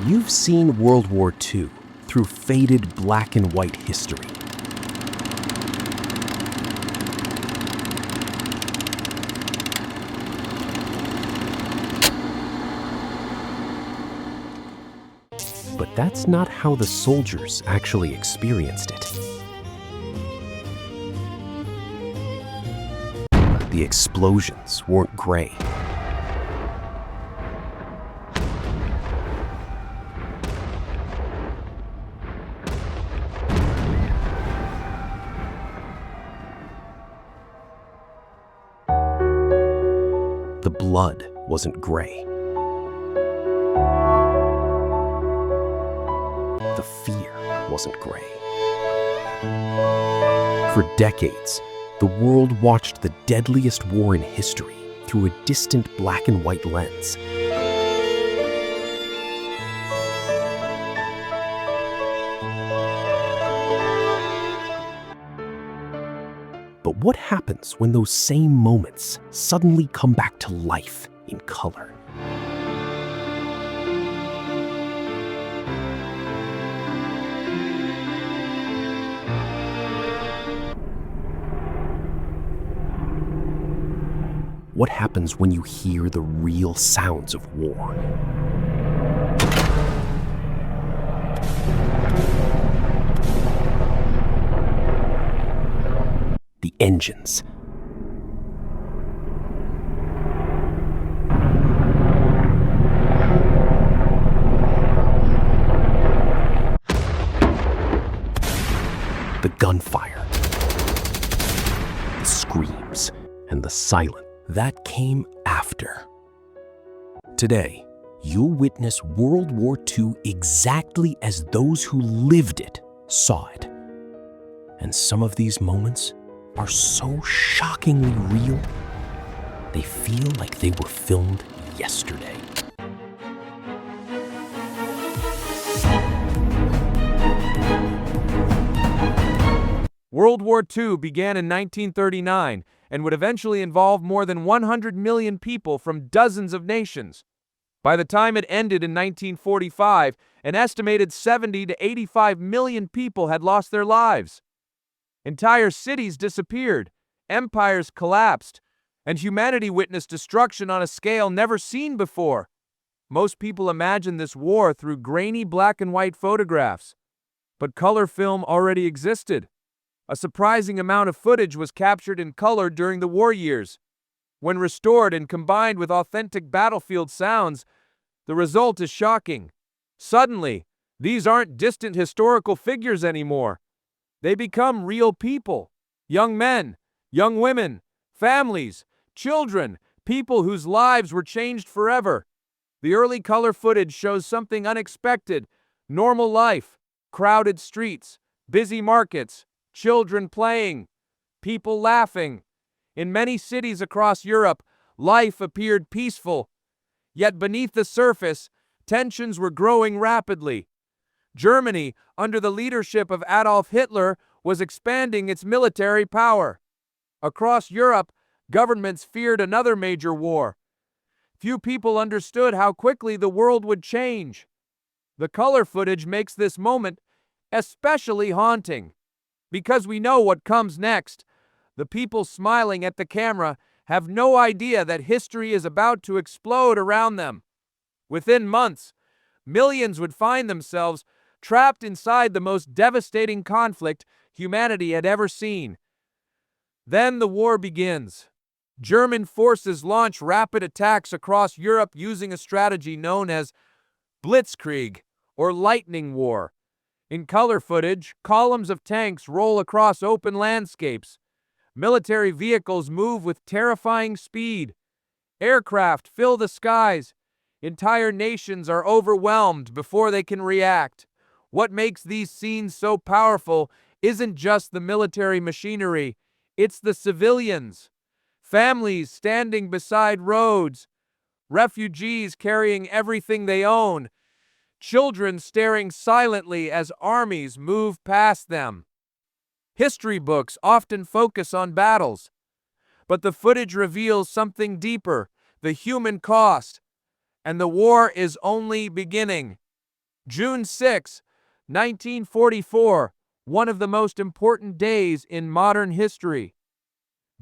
You've seen World War II through faded black and white history. But that's not how the soldiers actually experienced it. The explosions weren't gray. The blood wasn't gray. The fear wasn't gray. For decades, the world watched the deadliest war in history through a distant black and white lens. But what happens when those same moments suddenly come back to life in color? What happens when you hear the real sounds of war? The engines. The gunfire. The screams and the silence. That came after. Today, you'll witness World War II exactly as those who lived it saw it. And some of these moments are so shockingly real, they feel like they were filmed yesterday. World War II began in 1939 and would eventually involve more than 100 million people from dozens of nations. By the time it ended in 1945, an estimated 70 to 85 million people had lost their lives. Entire cities disappeared, empires collapsed, and humanity witnessed destruction on a scale never seen before. Most people imagine this war through grainy black and white photographs. But color film already existed. A surprising amount of footage was captured in color during the war years. When restored and combined with authentic battlefield sounds, the result is shocking. Suddenly, these aren't distant historical figures anymore. They become real people. Young men, young women, families, children, people whose lives were changed forever. The early color footage shows something unexpected: normal life, crowded streets, busy markets, children playing, people laughing. In many cities across Europe, life appeared peaceful. Yet beneath the surface, tensions were growing rapidly. Germany, under the leadership of Adolf Hitler, was expanding its military power. Across Europe, governments feared another major war. Few people understood how quickly the world would change. The color footage makes this moment especially haunting. Because we know what comes next, the people smiling at the camera have no idea that history is about to explode around them. Within months, millions would find themselves trapped inside the most devastating conflict humanity had ever seen. Then the war begins. German forces launch rapid attacks across Europe using a strategy known as Blitzkrieg, or lightning war. In color footage, columns of tanks roll across open landscapes. Military vehicles move with terrifying speed. Aircraft fill the skies. Entire nations are overwhelmed before they can react. What makes these scenes so powerful isn't just the military machinery, it's the civilians. Families standing beside roads. Refugees carrying everything they own. Children staring silently as armies move past them. History books often focus on battles, but the footage reveals something deeper: the human cost. And the war is only beginning. June 6, 1944, one of the most important days in modern history.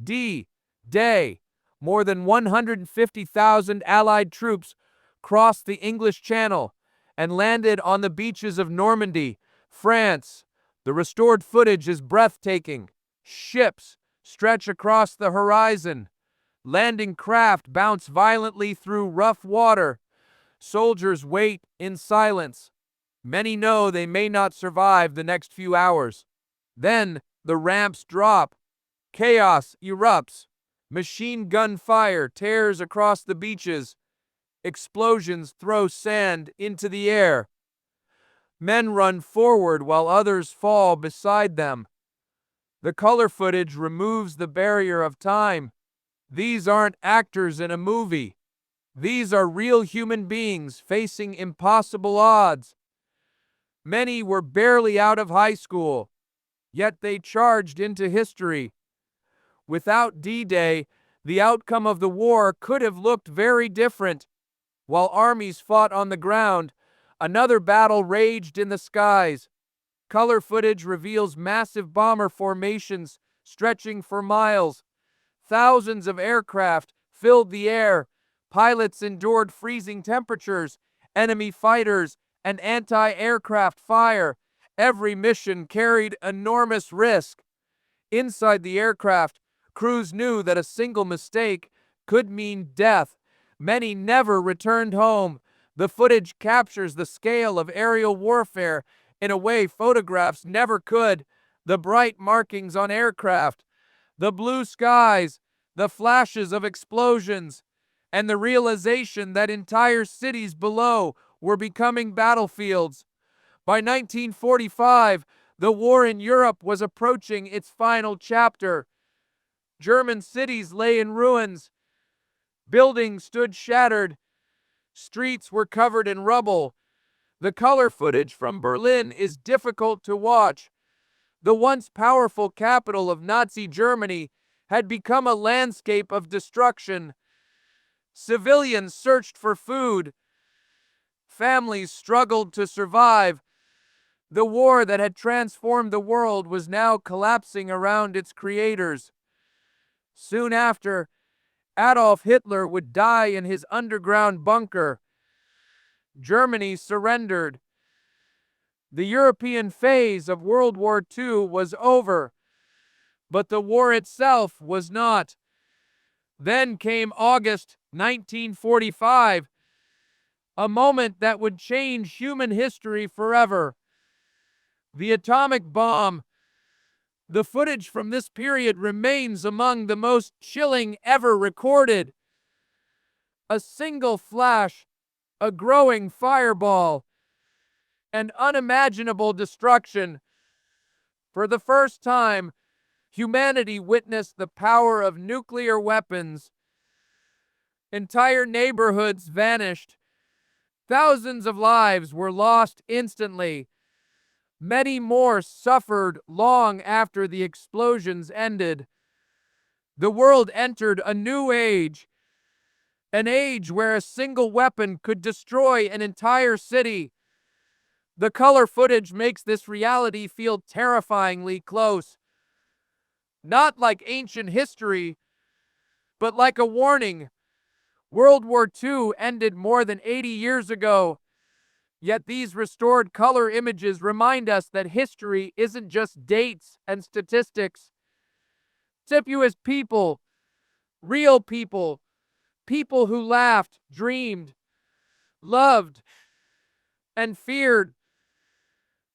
D-Day. More than 150,000 Allied troops crossed the English Channel and landed on the beaches of Normandy, France. The restored footage is breathtaking. Ships stretch across the horizon. Landing craft bounce violently through rough water. Soldiers wait in silence. Many know they may not survive the next few hours. Then the ramps drop. Chaos erupts. Machine gun fire tears across the beaches. Explosions throw sand into the air. Men run forward while others fall beside them. The color footage removes the barrier of time. These aren't actors in a movie. These are real human beings facing impossible odds. Many were barely out of high school, yet they charged into history. Without D-Day, the outcome of the war could have looked very different. While armies fought on the ground, another battle raged in the skies. Color footage reveals massive bomber formations stretching for miles. Thousands of aircraft filled the air. Pilots endured freezing temperatures, enemy fighters, and anti-aircraft fire. Every mission carried enormous risk. Inside the aircraft, crews knew that a single mistake could mean death. Many never returned home. The footage captures the scale of aerial warfare in a way photographs never could. The bright markings on aircraft, the blue skies, the flashes of explosions, and the realization that entire cities below were becoming battlefields. By 1945, the war in Europe was approaching its final chapter. German cities lay in ruins. Buildings stood shattered. Streets were covered in rubble. The color footage from Berlin is difficult to watch. The once powerful capital of Nazi Germany had become a landscape of destruction. Civilians searched for food. Families struggled to survive. The war that had transformed the world was now collapsing around its creators. Soon after, Adolf Hitler would die in his underground bunker. Germany surrendered. The European phase of World War II was over, but the war itself was not. Then came August 1945, a moment that would change human history forever. The atomic bomb. The footage from this period remains among the most chilling ever recorded. A single flash, a growing fireball, and unimaginable destruction. For the first time, humanity witnessed the power of nuclear weapons. Entire neighborhoods vanished. Thousands of lives were lost instantly. Many more suffered long after the explosions ended. The world entered a new age, an age where a single weapon could destroy an entire city. The color footage makes this reality feel terrifyingly close. Not like ancient history, but like a warning. World War II ended more than 80 years ago. Yet these restored color images remind us that history isn't just dates and statistics. Tipu is people, real people, people who laughed, dreamed, loved, and feared.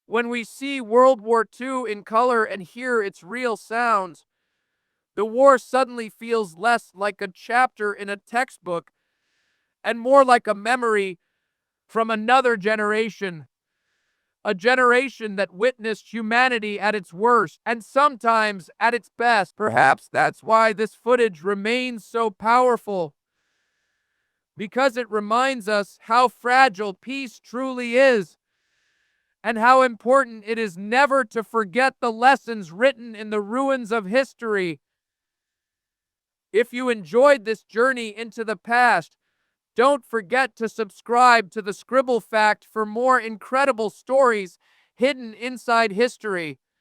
When we see World War II in color and hear its real sounds, the war suddenly feels less like a chapter in a textbook and more like a memory from another generation. A generation that witnessed humanity at its worst and sometimes at its best. Perhaps that's why this footage remains so powerful. Because it reminds us how fragile peace truly is, and how important it is never to forget the lessons written in the ruins of history. If you enjoyed this journey into the past, Don't forget to subscribe to the Scribble Fact for more incredible stories hidden inside history.